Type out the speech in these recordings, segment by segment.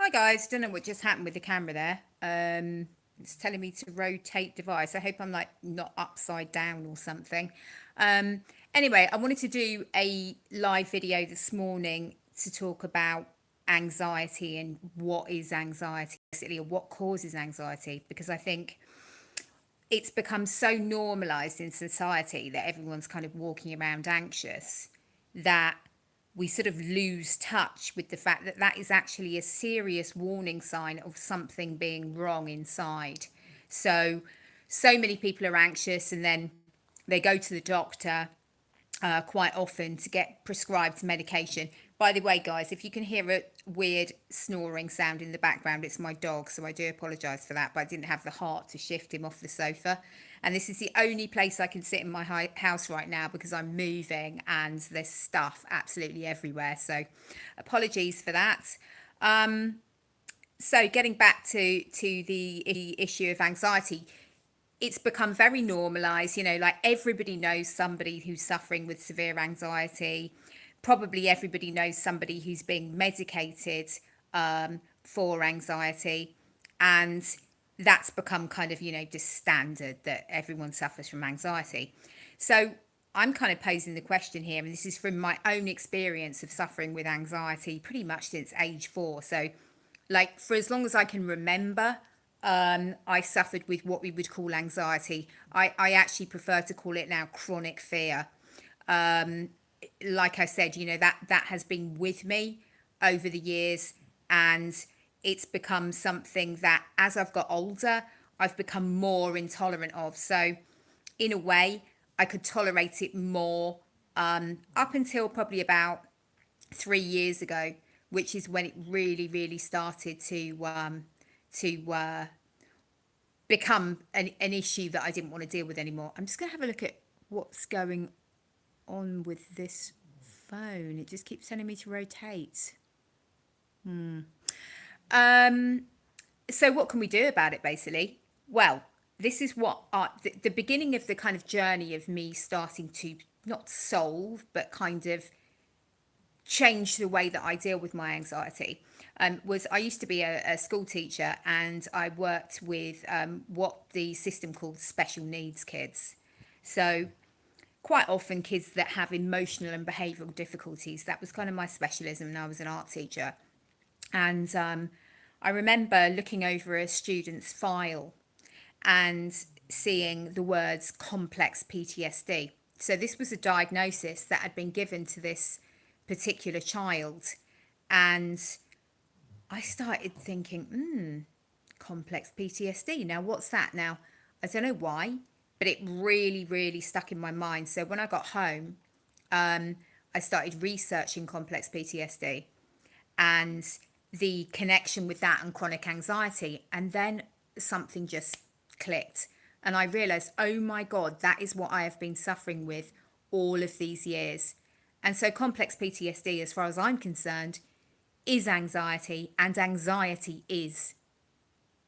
Hi guys, don't know what just happened with the camera there. It's telling me to rotate device. I hope I'm like not upside down or something. Um, anyway, I wanted to do a live video this morning to talk about anxiety and what is anxiety, basically, or what causes anxiety, because I think it's become so normalized in society that everyone's kind of walking around anxious that we sort of lose touch with the fact that that is actually a serious warning sign of something being wrong inside. So, so many people are anxious and then they go to the doctor quite often to get prescribed medication. By the way, guys, if you can hear a weird snoring sound in the background, it's my dog, so I do apologise for that, but I didn't have the heart to shift him off the sofa. And this is the only place I can sit in my house right now because I'm moving and there's stuff absolutely everywhere. So apologies for that. So getting back to the issue of anxiety, it's become very normalized, like everybody knows somebody who's suffering with severe anxiety. Probably everybody knows somebody who's being medicated for anxiety. And that's become kind of, just standard that everyone suffers from anxiety. So I'm kind of posing the question here, and this is from my own experience of suffering with anxiety pretty much since age 4. So, like, for as long as I can remember, I suffered with what we would call anxiety. I actually prefer to call it now chronic fear. Like I said, that has been with me over the years, and it's become something that as I've got older, I've become more intolerant of. So, in a way, I could tolerate it more up until probably about 3 years ago, which is when it really, really started to become an issue that I didn't want to deal with anymore. I'm just going to have a look at what's going on with this phone. It just keeps telling me to rotate. So what can we do about it, basically? Well, this is what the beginning of the kind of journey of me starting to not solve, but kind of change the way that I deal with my anxiety. Was I used to be a school teacher, and I worked with what the system called special needs kids. So quite often kids that have emotional and behavioural difficulties. That was kind of my specialism, and I was an art teacher. And I remember looking over a student's file and seeing the words complex PTSD. So this was a diagnosis that had been given to this particular child. And I started thinking, complex PTSD. Now, what's that? Now, I don't know why, but it really, really stuck in my mind. So when I got home, I started researching complex PTSD and the connection with that and chronic anxiety. And then something just clicked. And I realized, oh my God, that is what I have been suffering with all of these years. And so complex PTSD, as far as I'm concerned, is anxiety, and anxiety is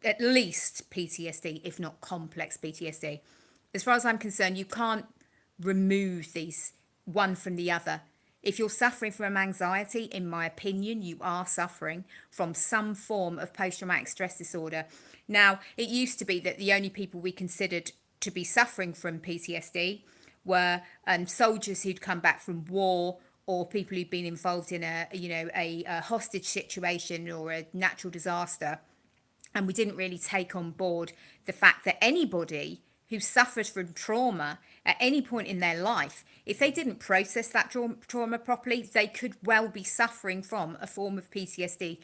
at least PTSD, if not complex PTSD. As far as I'm concerned, you can't remove these one from the other. If you're suffering from anxiety, in my opinion, you are suffering from some form of post-traumatic stress disorder. Now, it used to be that the only people we considered to be suffering from PTSD were soldiers who'd come back from war, or people who'd been involved in a hostage situation or a natural disaster. And we didn't really take on board the fact that anybody who suffered from trauma at any point in their life, if they didn't process that trauma properly, they could well be suffering from a form of PTSD.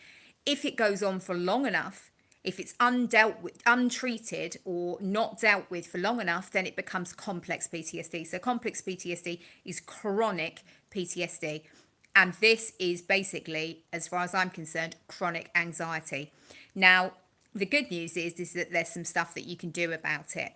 If it goes on for long enough, if it's undealt with, untreated, or not dealt with for long enough, then it becomes complex PTSD. So complex PTSD is chronic PTSD. And this is basically, as far as I'm concerned, chronic anxiety. Now, the good news is that there's some stuff that you can do about it.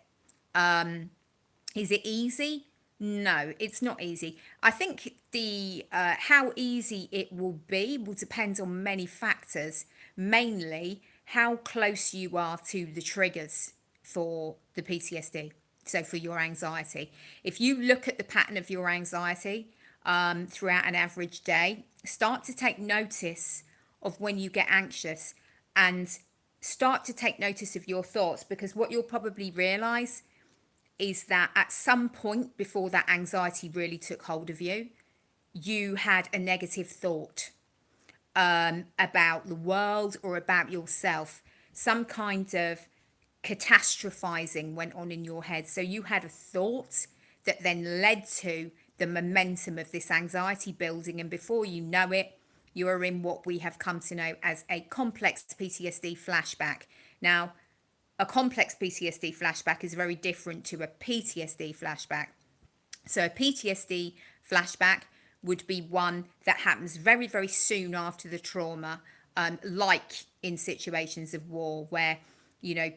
Is it easy? No, it's not easy. I think the how easy it will be will depend on many factors, mainly how close you are to the triggers for the PTSD. So for your anxiety, if you look at the pattern of your anxiety throughout an average day, start to take notice of when you get anxious. and start to take notice of your thoughts, because what you'll probably realize is that at some point before that anxiety really took hold of you, you had a negative thought about the world or about yourself. Some kind of catastrophizing went on in your head. So you had a thought that then led to the momentum of this anxiety building. And before you know it, you are in what we have come to know as a complex PTSD flashback. Now, a complex PTSD flashback is very different to a PTSD flashback. So a PTSD flashback would be one that happens very, very soon after the trauma, like in situations of war where,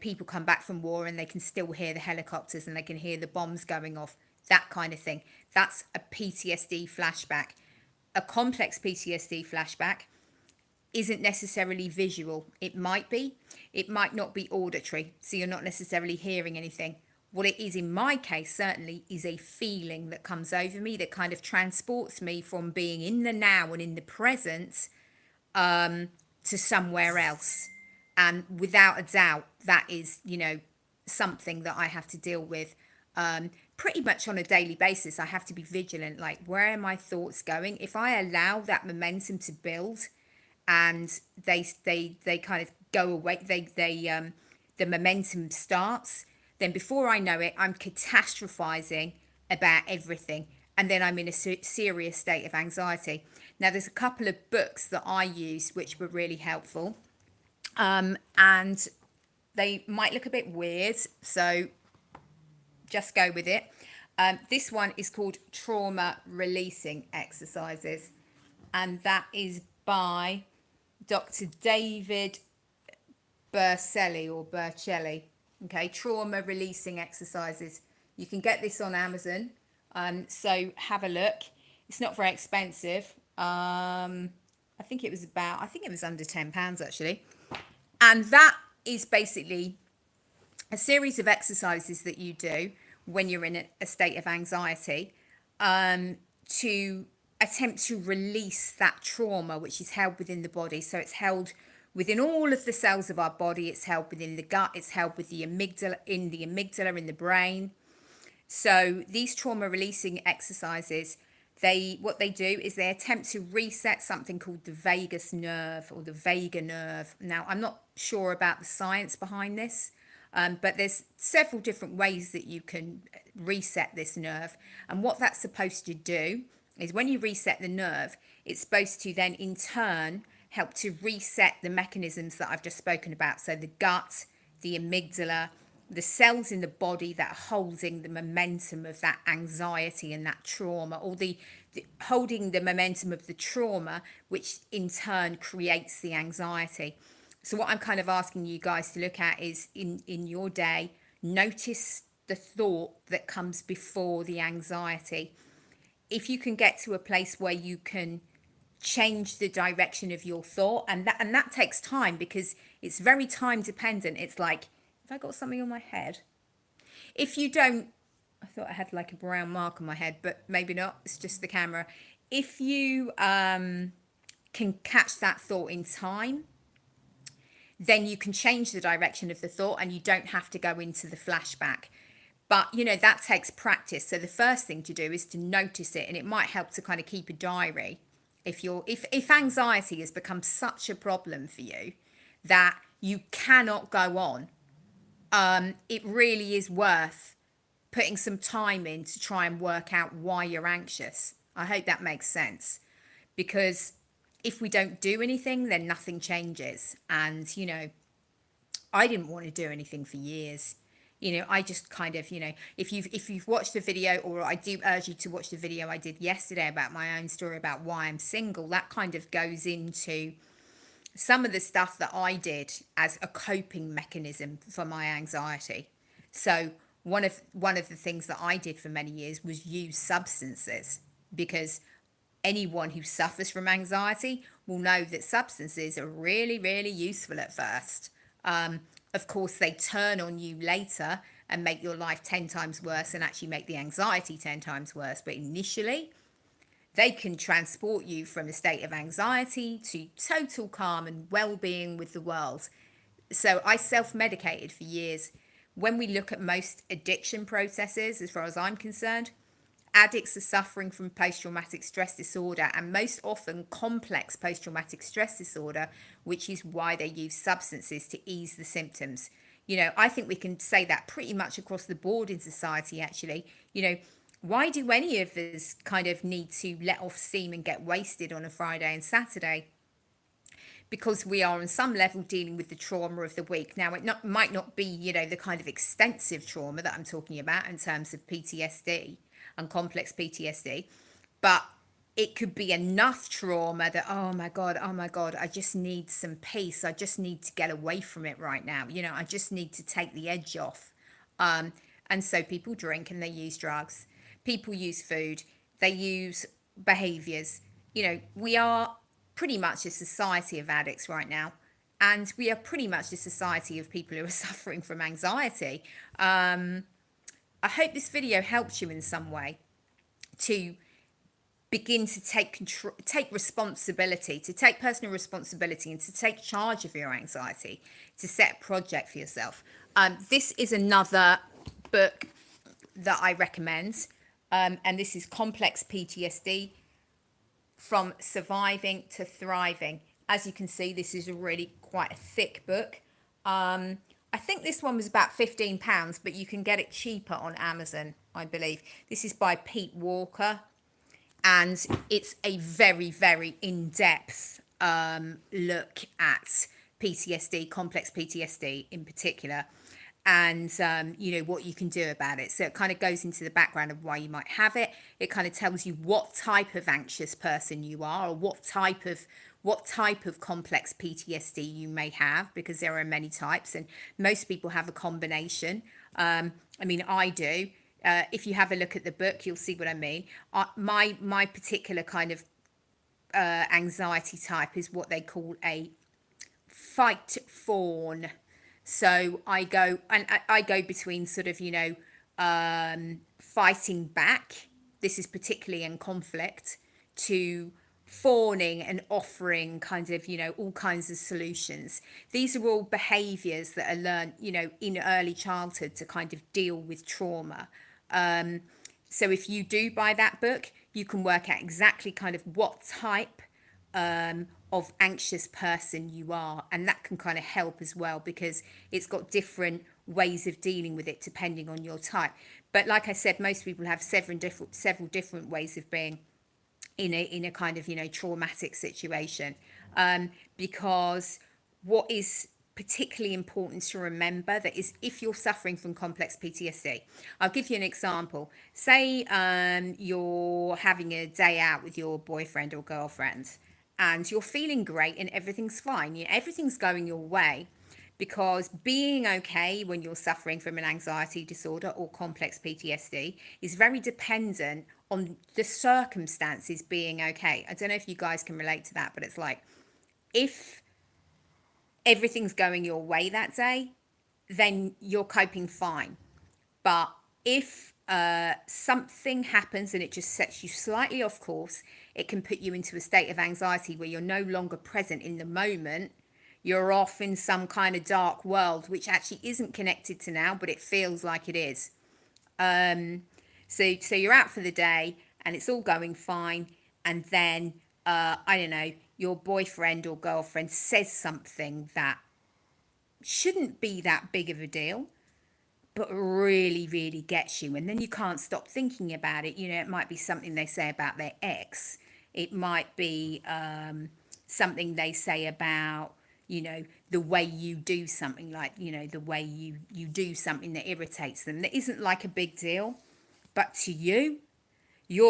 people come back from war and they can still hear the helicopters and they can hear the bombs going off, that kind of thing. That's a PTSD flashback. A complex PTSD flashback isn't necessarily visual. It might be, it might not be auditory, so you're not necessarily hearing anything. What it is in my case, certainly, is a feeling that comes over me that kind of transports me from being in the now and in the present to somewhere else. And without a doubt, that is, something that I have to deal with pretty much on a daily basis. I have to be vigilant. Like, where are my thoughts going? If I allow that momentum to build and they kind of go away, the momentum starts, then before I know it, I'm catastrophizing about everything. And then I'm in a serious state of anxiety. Now, there's a couple of books that I used which were really helpful. And they might look a bit weird, so just go with it. This one is called Trauma Releasing Exercises, and that is by Dr. David Bercelli. Okay, Trauma Releasing Exercises. You can get this on Amazon, so have a look. It's not very expensive. I think it was under £10 actually. And that is basically a series of exercises that you do when you're in a state of anxiety to attempt to release that trauma which is held within the body. So it's held within all of the cells of our body. It's held within the gut. It's held with the amygdala, in the brain. So these trauma releasing exercises, what they do is they attempt to reset something called the vagus nerve or the vagal nerve. Now, I'm not sure about the science behind this, but there's several different ways that you can reset this nerve. And what that's supposed to do is when you reset the nerve, it's supposed to then in turn help to reset the mechanisms that I've just spoken about. So the gut, the amygdala, the cells in the body that are holding the momentum of that anxiety and that trauma, or the holding the momentum of the trauma, which in turn creates the anxiety. So what I'm kind of asking you guys to look at is in your day, notice the thought that comes before the anxiety. If you can get to a place where you can change the direction of your thought, and that takes time because it's very time dependent. It's like, have I got something on my head? If you don't, I thought I had like a brown mark on my head, but maybe not. It's just the camera. If you can catch that thought in time, then you can change the direction of the thought and you don't have to go into the flashback. But, that takes practice. So the first thing to do is to notice it, and it might help to kind of keep a diary. If anxiety has become such a problem for you that you cannot go on, it really is worth putting some time in to try and work out why you're anxious. I hope that makes sense, because if we don't do anything, then nothing changes. And, I didn't want to do anything for years. I just kind of, if you've watched the video, or I do urge you to watch the video I did yesterday about my own story about why I'm single, that kind of goes into some of the stuff that I did as a coping mechanism for my anxiety. So one of the things that I did for many years was use substances, because anyone who suffers from anxiety will know that substances are really, really useful at first. Of course, they turn on you later and make your life 10 times worse and actually make the anxiety 10 times worse. But initially, They can transport you from a state of anxiety to total calm and well-being with the world. So I self-medicated for years. When we look at most addiction processes, as far as I'm concerned, addicts are suffering from post-traumatic stress disorder, and most often complex post-traumatic stress disorder, which is why they use substances to ease the symptoms. I think we can say that pretty much across the board in society, actually. Why do any of us kind of need to let off steam and get wasted on a Friday and Saturday? Because we are on some level dealing with the trauma of the week. Now, might not be, the kind of extensive trauma that I'm talking about in terms of PTSD and complex PTSD, but it could be enough trauma that, oh my God, I just need some peace. I just need to get away from it right now. I just need to take the edge off. And so people drink and they use drugs. People use food. They use behaviors. We are pretty much a society of addicts right now. And we are pretty much a society of people who are suffering from anxiety. I hope this video helps you in some way to begin to take responsibility, to take personal responsibility, and to take charge of your anxiety, to set a project for yourself. This is another book that I recommend, and this is Complex PTSD, From Surviving to Thriving. As you can see, this is a really quite a thick book. I think this one was about £15, but you can get it cheaper on Amazon, I believe. This is by Pete Walker, and it's a very, very in-depth look at PTSD, complex PTSD in particular, and what you can do about it. So it kind of goes into the background of why you might have it. It kind of tells you what type of anxious person you are, or what type of complex PTSD you may have, because there are many types, and most people have a combination. I do. If you have a look at the book, you'll see what I mean. My particular kind of anxiety type is what they call a fight fawn. So I go between sort of, fighting back. This is particularly in conflict, to fawning and offering kind of, all kinds of solutions. These are all behaviors that are learned, in early childhood to kind of deal with trauma. So if you do buy that book, you can work out exactly kind of what type of anxious person you are, and that can kind of help as well, because it's got different ways of dealing with it depending on your type. But like I said, most people have several different ways of being in a kind of traumatic situation, because what is particularly important to remember that is, if you're suffering from complex PTSD, I'll give you an example. Say you're having a day out with your boyfriend or girlfriend, and you're feeling great and everything's fine. Everything's going your way, because being okay when you're suffering from an anxiety disorder or complex PTSD is very dependent on the circumstances being okay. I don't know if you guys can relate to that, but it's like, if everything's going your way that day, then you're coping fine. But if something happens and it just sets you slightly off course, it can put you into a state of anxiety where you're no longer present in the moment. You're off in some kind of dark world, which actually isn't connected to now, but it feels like it is. So you're out for the day and it's all going fine, and then I don't know, your boyfriend or girlfriend says something that shouldn't be that big of a deal, but really, really gets you, and then you can't stop thinking about it. It might be something they say about their ex. It might be something they say about, the way you do something, like, the way you do something that irritates them, that isn't like a big deal, but to you, you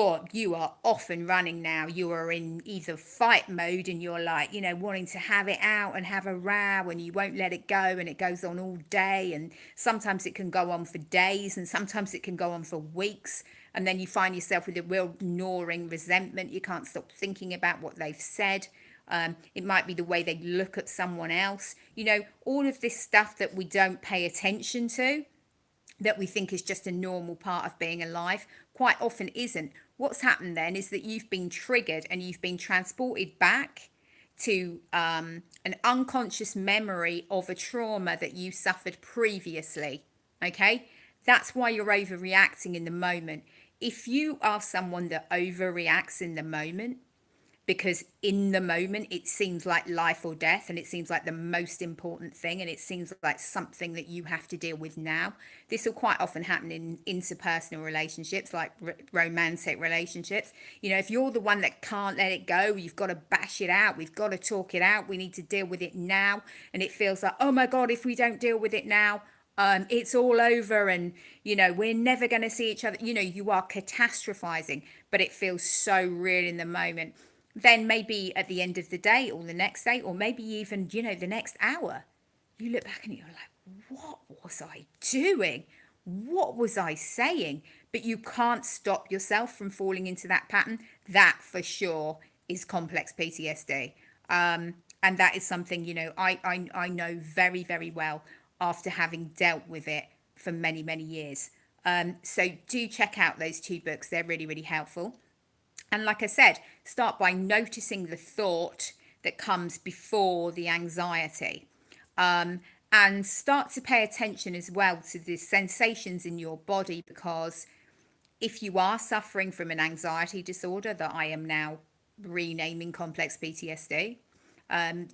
are off and running now. You are in either fight mode, and you're like, wanting to have it out and have a row, and you won't let it go, and it goes on all day, and sometimes it can go on for days, and sometimes it can go on for weeks, and then you find yourself with a real gnawing resentment. You can't stop thinking about what they've said. It might be the way they look at someone else. All of this stuff that we don't pay attention to, that we think is just a normal part of being alive, quite often isn't. what's happened then is that you've been triggered and you've been transported back to an unconscious memory of a trauma that you suffered previously. Okay, that's why you're overreacting in the moment. If you are someone that overreacts in the moment, because in the moment it seems like life or death, and it seems like the most important thing, and it seems like something that you have to deal with now. This will quite often happen in interpersonal relationships, like romantic relationships. You know, if you're the one that can't let it go, you've got to bash it out, we've got to talk it out, we need to deal with it now, and it feels like, oh my god, if we don't deal with it now, it's all over, and you know, we're never going to see each other. You know, you are catastrophizing, but it feels so real in the moment. Then maybe at the end of the day or the next day, or maybe even, you know, the next hour, you look back and you're like, what was I doing? What was I saying? But you can't stop yourself from falling into that pattern. That for sure is complex PTSD. And that is something, you know, I know very, very well after having dealt with it for many, many years. So do check out those two books. They're really, really helpful. And like I said, start by noticing the thought that comes before the anxiety. And start to pay attention as well to the sensations in your body, because if you are suffering from an anxiety disorder that I am now renaming complex PTSD,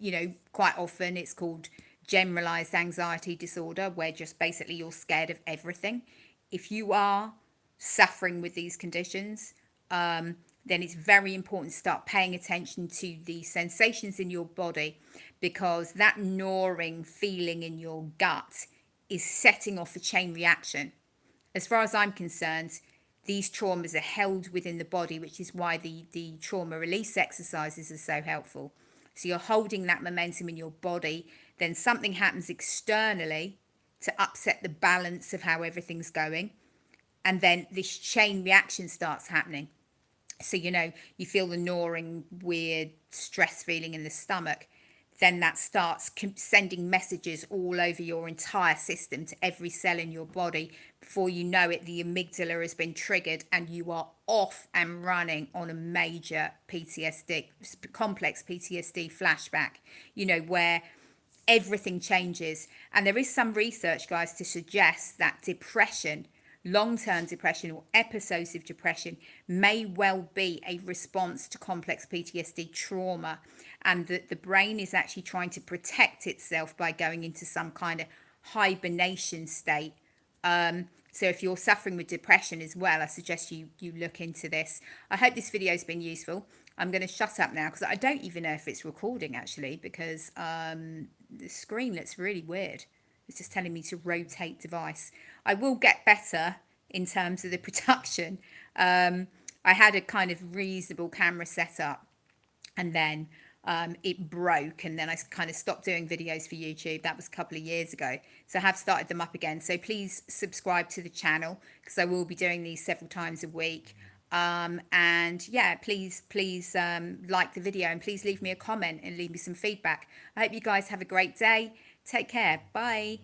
you know, quite often it's called generalized anxiety disorder, where just basically you're scared of everything. If you are suffering with these conditions, then it's very important to start paying attention to the sensations in your body, because that gnawing feeling in your gut is setting off a chain reaction. As far as I'm concerned, these traumas are held within the body, which is why the trauma release exercises are so helpful. So you're holding that momentum in your body, then something happens externally to upset the balance of how everything's going, and then this chain reaction starts happening. So, you know, you feel the gnawing, weird stress feeling in the stomach. Then that starts sending messages all over your entire system to every cell in your body. Before you know it, the amygdala has been triggered and you are off and running on a major PTSD, complex PTSD flashback, you know, where everything changes. And there is some research, guys, to suggest that depression, long-term depression or episodes of depression, may well be a response to complex PTSD trauma, and that the brain is actually trying to protect itself by going into some kind of hibernation state. So if you're suffering with depression as well, I suggest you look into this. I hope this video has been useful. I'm going to shut up now because I don't even know if it's recording actually, because the screen looks really weird. It's just telling me to rotate device. I will get better in terms of the production. I had a kind of reasonable camera setup, and then it broke, and then I kind of stopped doing videos for YouTube. That was a couple of years ago. So I have started them up again. So please subscribe to the channel, because I will be doing these several times a week. And yeah, please like the video, and please leave me a comment and leave me some feedback. I hope you guys have a great day. Take care. Bye.